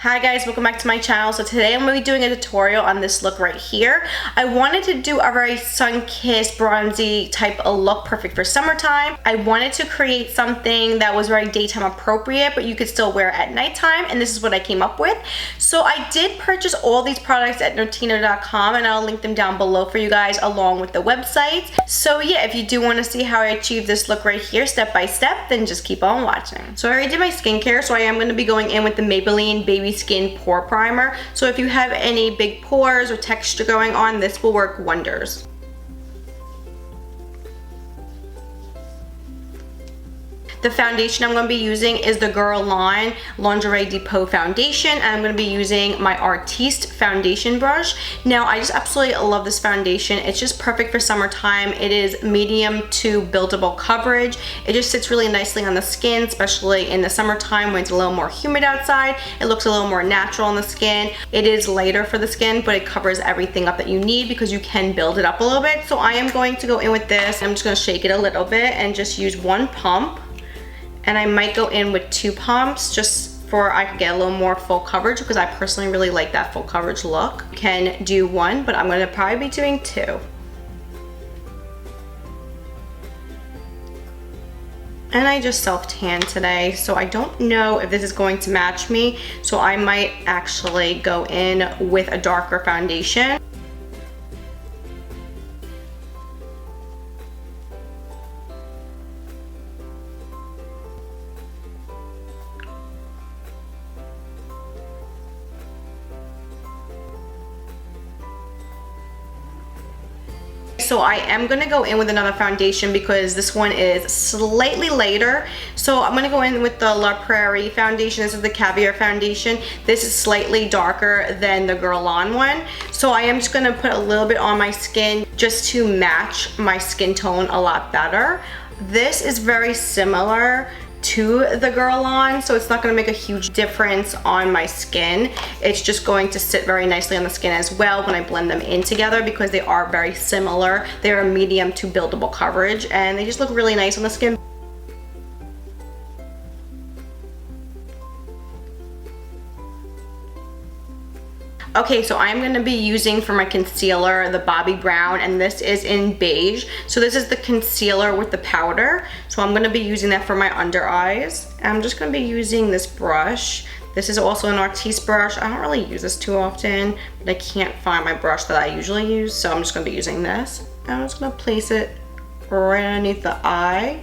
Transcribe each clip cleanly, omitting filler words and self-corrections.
Hi guys, welcome back to my channel. So today I'm going to be doing a tutorial on this look right here. I wanted to do a very sun-kissed, bronzy type of look, perfect for summertime. I wanted to create something that was very daytime appropriate, but you could still wear it at nighttime, and this is what I came up with. So I did purchase all these products at Notino.com, and I'll link them down below for you guys along with the website. So yeah, if you do want to see how I achieve this look right here step by step, then just keep on watching. So I already did my skincare, so I am going to be going in with the Maybelline Baby Skin Pore Primer. So if you have any big pores or texture going on, this will work wonders. The foundation I'm going to be using is the Girl Line Lingerie Depot Foundation, and I'm going to be using my Artiste foundation brush. Now, I just absolutely love this foundation. It's just perfect for summertime. It is medium to buildable coverage. It just sits really nicely on the skin, especially in the summertime when it's a little more humid outside. It looks a little more natural on the skin. It is lighter for the skin, but it covers everything up that you need because you can build it up a little bit. So I am going to go in with this. I'm just going to shake it a little bit and just use one pump. And I might go in with 2 pumps just for I could get a little more full coverage because I personally really like that full coverage look. You can do 1, but I'm going to probably be doing 2. And I just self-tan today, so I don't know if this is going to match me. So I might actually go in with a darker foundation. So I am going to go in with another foundation because this one is slightly lighter. So I'm going to go in with the La Prairie foundation. This is the Caviar foundation. This is slightly darker than the Guerlain one. So I am just going to put a little bit on my skin just to match my skin tone a lot better. This is very similar to the Guerlain, so it's not going to make a huge difference on my skin. It's just going to sit very nicely on the skin as well when I blend them in together because they are very similar. They're a medium to buildable coverage and they just look really nice on the skin. Okay, so I'm going to be using for my concealer the Bobbi Brown, and this is in beige. So this is the concealer with the powder. So I'm going to be using that for my under eyes. And I'm just going to be using this brush. This is also an Artiste brush. I don't really use this too often, but I can't find my brush that I usually use. So I'm just going to be using this. And I'm just going to place it right underneath the eye.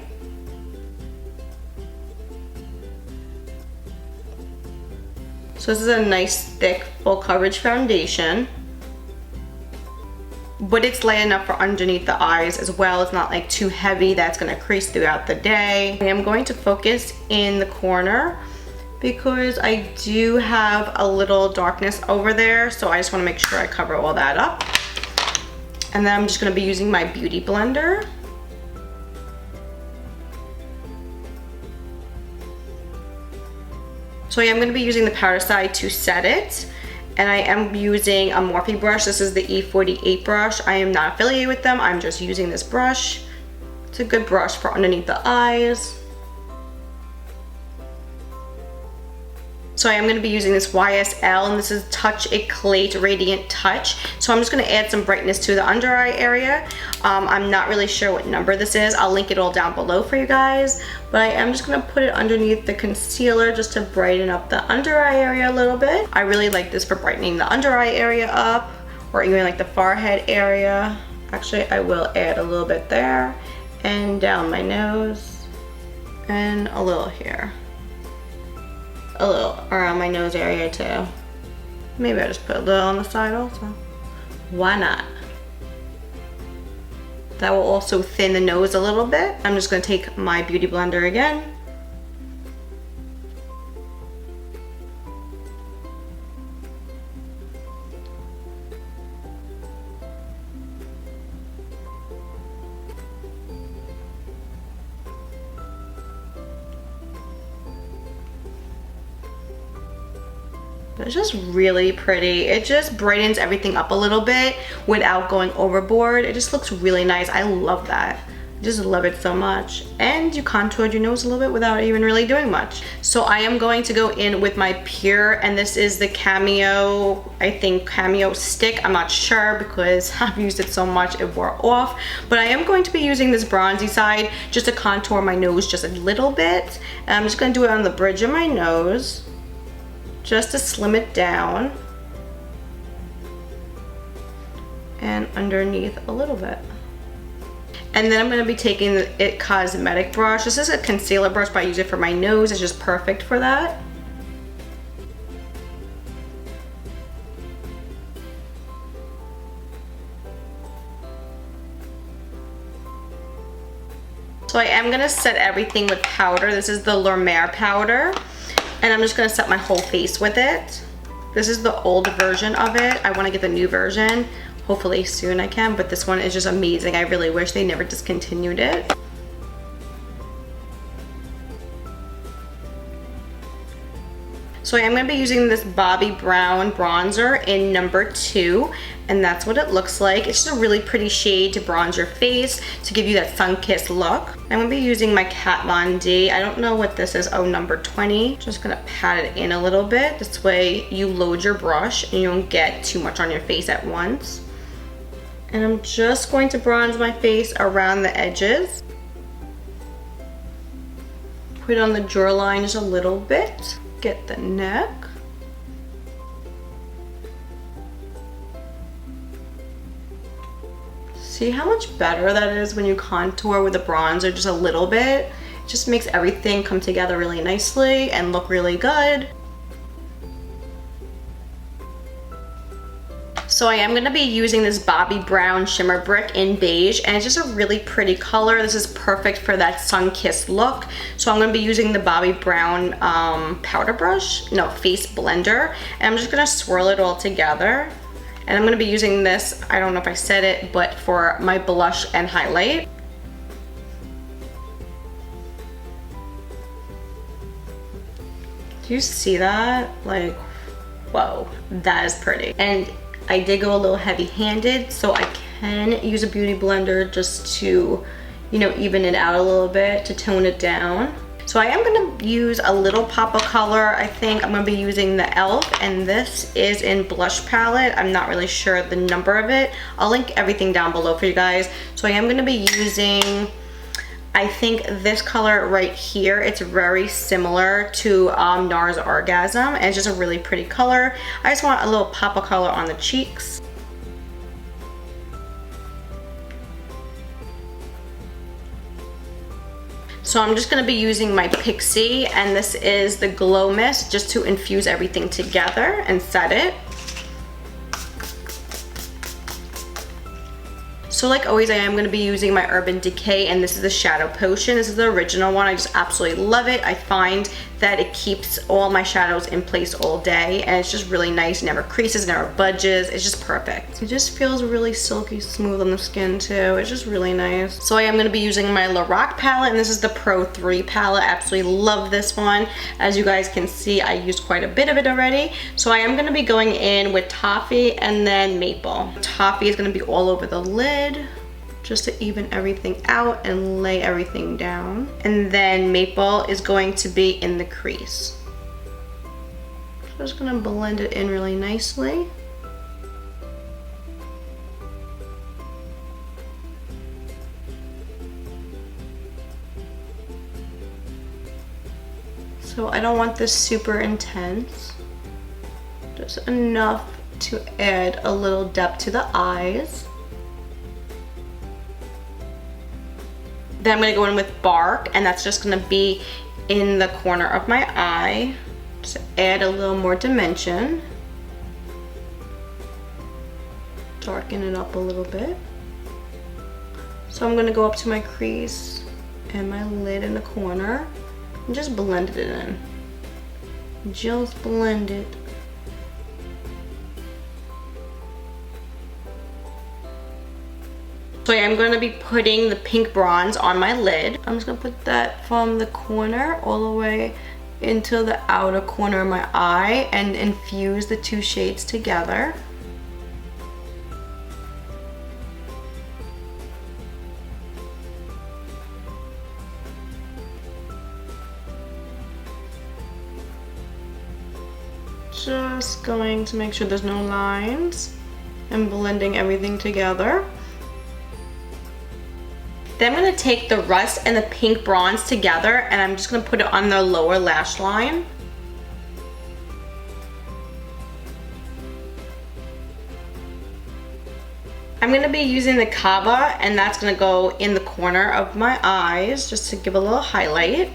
So this is a nice thick full coverage foundation, but it's light enough for underneath the eyes as well. It's not like too heavy that's going to crease throughout the day. I am going to focus in the corner because I do have a little darkness over there, so I just want to make sure I cover all that up. And then I'm just going to be using my beauty blender. So I am going to be using the powder side to set it, and I am using a Morphe brush. This is the E48 brush. I am not affiliated with them. I'm just using this brush. It's a good brush for underneath the eyes. So I am going to be using this YSL, and this is Touch Eclate Radiant Touch. So I'm just going to add some brightness to the under eye area. I'm not really sure what number this is. I'll link it all down below for you guys. But I am just going to put it underneath the concealer just to brighten up the under eye area a little bit. I really like this for brightening the under eye area up, or even like the forehead area. Actually, I will add a little bit there, and down my nose, and a little here. A little around my nose area too. Maybe I just put a little on the side also. Why not? That will also thin the nose a little bit. I'm just going to take my beauty blender again. It's just really pretty. It just brightens everything up a little bit without going overboard. It just looks really nice. I love that. Just love it so much. And you contoured your nose a little bit without even really doing much. So I am going to go in with my Pure, and this is the Cameo, I think Cameo stick. I'm not sure because I've used it so much it wore off. But I am going to be using this bronzy side just to contour my nose just a little bit. And I'm just going to do it on the bridge of my nose just to slim it down. And underneath a little bit. And then I'm going to be taking the It Cosmetic brush. This is a concealer brush, but I use it for my nose. It's just perfect for that. So I am going to set everything with powder. This is the La Mer powder. And I'm just going to set my whole face with it. This is the old version of it. I want to get the new version. Hopefully soon I can, but this one is just amazing. I really wish they never discontinued it. So I am going to be using this Bobbi Brown bronzer in number 2, and that's what it looks like. It's just a really pretty shade to bronze your face to give you that sun-kissed look. I'm going to be using my Kat Von D. I don't know what this is. Oh, number 20. Just going to pat it in a little bit. This way you load your brush and you don't get too much on your face at once. And I'm just going to bronze my face around the edges. Put it on the jawline just a little bit. Get the neck. See how much better that is when you contour with the bronzer just a little bit? It just makes everything come together really nicely and look really good. So I am going to be using this Bobbi Brown Shimmer Brick in beige, and it's just a really pretty color. This is perfect for that sun-kissed look. So I'm going to be using the Bobbi Brown face blender, and I'm just going to swirl it all together. And I'm going to be using this, I don't know if I said it, but for my blush and highlight. Do you see that? Like, whoa, that is pretty. And I did go a little heavy-handed, so I can use a beauty blender just to, you know, even it out a little bit, to tone it down. So I am going to use a little pop of color. I think I'm going to be using the e.l.f. and this is in Blush Palette. I'm not really sure the number of it. I'll link everything down below for you guys. So I am going to be using, I think, this color right here. It's very similar to NARS Orgasm, and it's just a really pretty color. I just want a little pop of color on the cheeks. So I'm just going to be using my Pixie, and this is the Glow Mist, just to infuse everything together and set it. So like always, I am going to be using my Urban Decay, and this is the Shadow Potion. This is the original one. I just absolutely love it. I find that it keeps all my shadows in place all day, and it's just really nice. It never creases, never budges. It's just perfect. It just feels really silky smooth on the skin too. It's just really nice. So I am going to be using my Lorac palette, and this is the Pro 3 palette. I absolutely love this one. As you guys can see, I used quite a bit of it already. So I am going to be going in with Toffee and then Maple. Toffee is going to be all over the lid, just to even everything out and lay everything down. And then Maple is going to be in the crease. Just gonna blend it in really nicely. So I don't want this super intense. Just enough to add a little depth to the eyes. Then I'm going to go in with Bark, and that's just going to be in the corner of my eye to add a little more dimension. Darken it up a little bit. So I'm going to go up to my crease and my lid in the corner and just blend it in. Just blend it. So I'm going to be putting the pink bronze on my lid. I'm just going to put that from the corner all the way into the outer corner of my eye and infuse the two shades together. just going to make sure there's no lines and blending everything together. Then I'm going to take the rust and the pink bronze together and I'm just going to put it on the lower lash line. I'm going to be using the Kava and that's going to go in the corner of my eyes just to give a little highlight.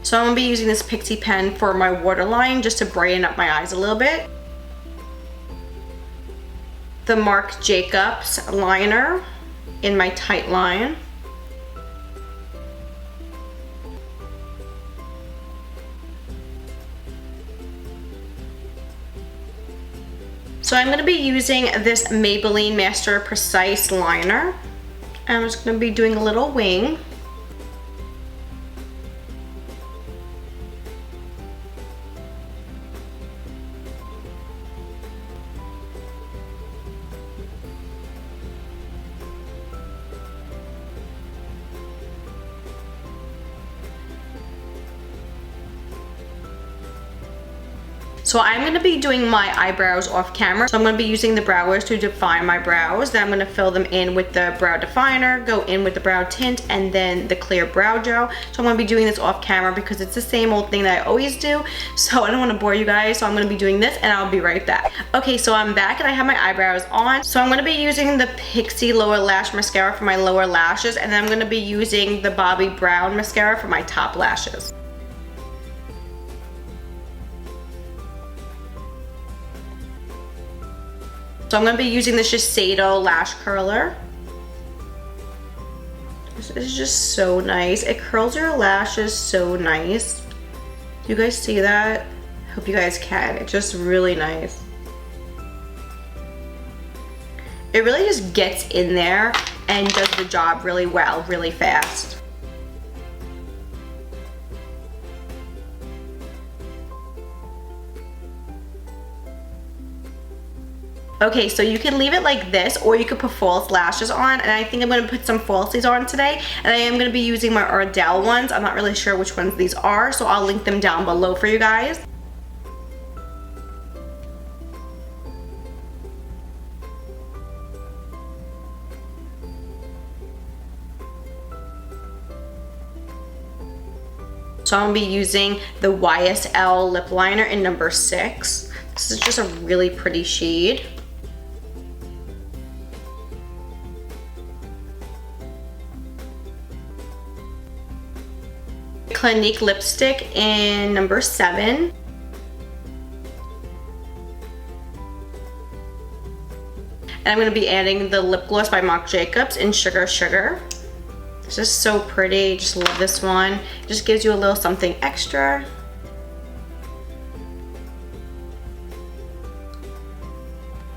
So I'm going to be using this Pixie pen for my waterline just to brighten up my eyes a little bit. The Marc Jacobs liner in my tight line. So I'm going to be using this Maybelline Master Precise liner. I'm just going to be doing a little wing. So I'm going to be doing my eyebrows off camera. So I'm going to be using the browers to define my brows. Then I'm going to fill them in with the brow definer, go in with the brow tint, and then the clear brow gel. So I'm going to be doing this off camera because it's the same old thing that I always do. So I don't want to bore you guys. So I'm going to be doing this and I'll be right back. Okay, so I'm back and I have my eyebrows on. So I'm going to be using the Pixie Lower Lash Mascara for my lower lashes. And then I'm going to be using the Bobbi Brown Mascara for my top lashes. So I'm going to be using the Shiseido Lash Curler. This is just so nice. It curls your lashes so nice. Do you guys see that? I hope you guys can. It's just really nice. It really just gets in there and does the job really well, really fast. Okay, so you can leave it like this or you could put false lashes on, and I think I'm going to put some falsies on today, and I am going to be using my Ardell ones. I'm not really sure which ones these are, so I'll link them down below for you guys. So I'm going to be using the YSL lip liner in number 6. This is just a really pretty shade. Clinique lipstick in number 7. And I'm going to be adding the lip gloss by Marc Jacobs in Sugar Sugar. It's just so pretty. Just love this one. It just gives you a little something extra.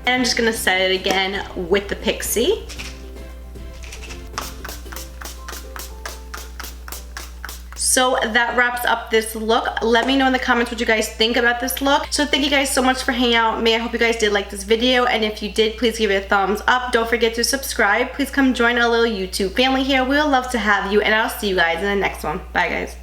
And I'm just going to set it again with the Pixie. So that wraps up this look. Let me know in the comments what you guys think about this look. So thank you guys so much for hanging out with me. I hope you guys did like this video, and if you did, please give it a thumbs up. Don't forget to subscribe. Please come join our little YouTube family here. We would love to have you, and I'll see you guys in the next one. Bye guys.